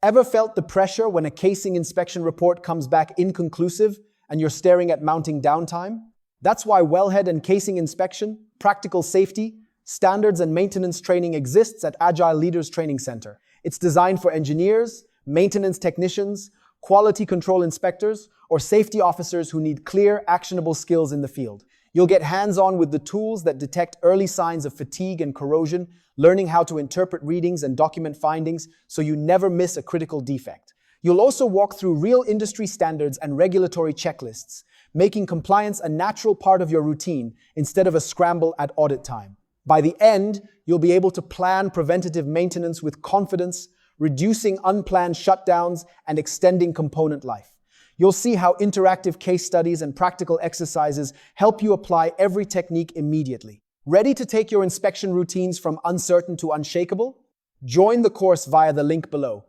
Ever felt the pressure when a casing inspection report comes back inconclusive and you're staring at mounting downtime? That's why Wellhead and casing inspection, practical safety, standards and maintenance training exists at Agile Leaders Training Center. It's designed for engineers, maintenance technicians, quality control inspectors, or safety officers who need clear, actionable skills in the field. You'll get hands-on with the tools that detect early signs of fatigue and corrosion, learning how to interpret readings and document findings so you never miss a critical defect. You'll also walk through real industry standards and regulatory checklists, making compliance a natural part of your routine instead of a scramble at audit time. By the end, you'll be able to plan preventative maintenance with confidence, reducing unplanned shutdowns and extending component life. You'll see how interactive case studies and practical exercises help you apply every technique immediately. Ready to take your inspection routines from uncertain to unshakable? Join the course via the link below.